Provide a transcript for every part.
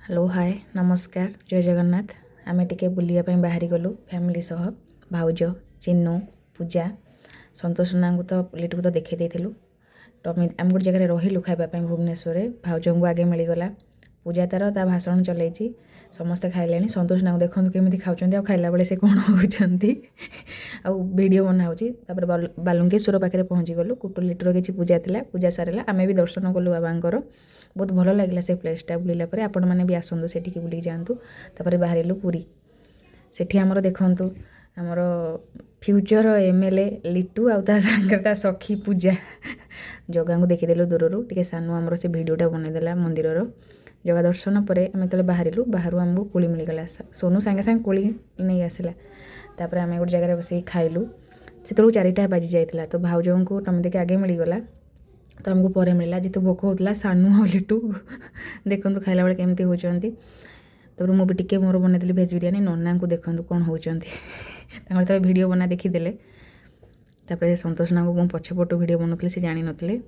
hello hi नमस्कार जय जगन्नाथ आमे टिके बुलिया ପାଇଁ बाहरी गलु फैमिली सह भाउज चिन्नू पूजा संतोष नाना को तो लिटू को तो देखे देथिलु टमी आम गोटे जगह रहिलु खाइबा ପାଇଁ भुवनेश्वर भाउज को आगे मिलगला पूजा तार ता भाषण चलैछि समस्ते खाइलेनी संतोष नाना देखंतु केमिति खाउचंती आ खाइला बेले से कोन होउचंती आ वीडियो बनाउछि तापर बालुंकेश्वर पाखे पहुँची गलु कुटु लिटूर किछि पूजा थिला पूजा सारला आमे भी दर्शन कलु बाबांकर बहुत भल लगे से प्लेसटा बुलिला पर आपण मैंने भी आसतु से बुलिक जातु तापर बाहर पुरी सेठी आमर देखु आमर फ्यूचर एमएलए लिटू आ सांगता सखी पूजा जगह को देखीदेलु दूर टे सानू आमर से भिडटा बनईदेला मंदिर जगह दर्शन पर आम जो बाहर आमको कोली मिलगला सोनू सांगे सांगे कोली नहीं आसला तापर आम गोटे जगह बस खाइलु से 4टा बाजी जाइला तो भाउज को तुम देखे आगे मिलगला तो आमको पर मिलला जितु भोक होता सानू आ लिटू देखु खाइला बेले केमती होती तब मुझे टिके मोर बनईदी भेज बिरियानी नना को देखु कौन होते वीडियो बना देखीदे तापर संतोष ना को मुझे पछपट वीडियो बनाऊली से जान नी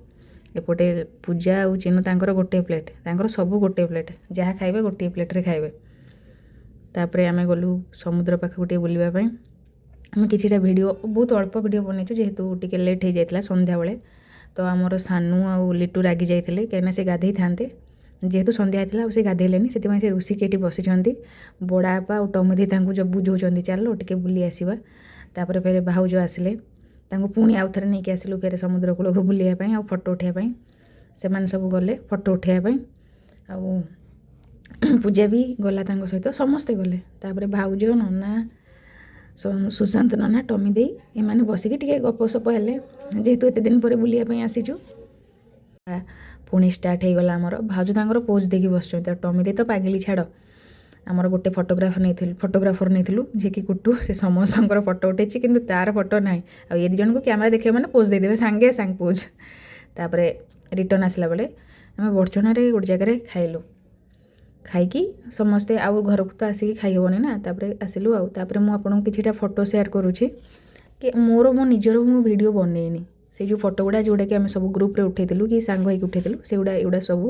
एपटे पूजा और चिन्नू तांकर गोटे प्लेट तांकर सब गोटे प्लेट जहाँ खाइबे गोटे प्लेट्रे खाइबे तापर आम गलु समुद्र पाखक टे बुलवाई आम किछिटा वीडियो बहुत अल्प वीडियो बनईचु जेहेतु टिके लेट हो जाता संध्या बेले तो आमर सानू आ लिटू रागी जाते कहीं से गाधे था जेहेतु संध्या होता से गाधेले से ऋषि केटी बसी बड़ापा और टमिदी जब बुझाऊँ चलो टे बुली आसवा तापर फिर भाउज आसिले पुणी आउ थे नहीं आसिलु फिर समुद्र कूल को बुलायापाई आ फोटो उठाइबाई से सब गले फोटो उठाइबाई आ पूजा भी गला सहित समस्ते गले तापर भाउज नना सुशांत नना टमी दे एमाने बसिकी टिके गपसप हेले जेहेतु एत दिन पर बुलायापाई आसीचु पुणी स्टार्ट हो गला आमर भाउज तांकर पोज देकी बस टमी दे तो पागिली छाड़ आमर गोटे फोटोग्राफर नहीं जे कि कुटू से समस्त फोटो उठे कि तार फोटो ना आ ये दिजन को कैमरा देखिए मैंने पोज देदेवे सांगे सांग पोज तापर रिटर्न आसला बेले आम बड़चना गोटे जगह खाइलु खाई समस्ते आउ घर को तो आसिक खाइबनी ना तापर आसिलु आउे मुझे किछिटा फोटो शेयर करुँची कि मोर मो निजर मु वीडियो बनईनी से जो फोटो गुड़ा जोड़ा कि आम सब ग्रुप रे उठेलु कि सांग होइक उठेलु से गुड़ा सब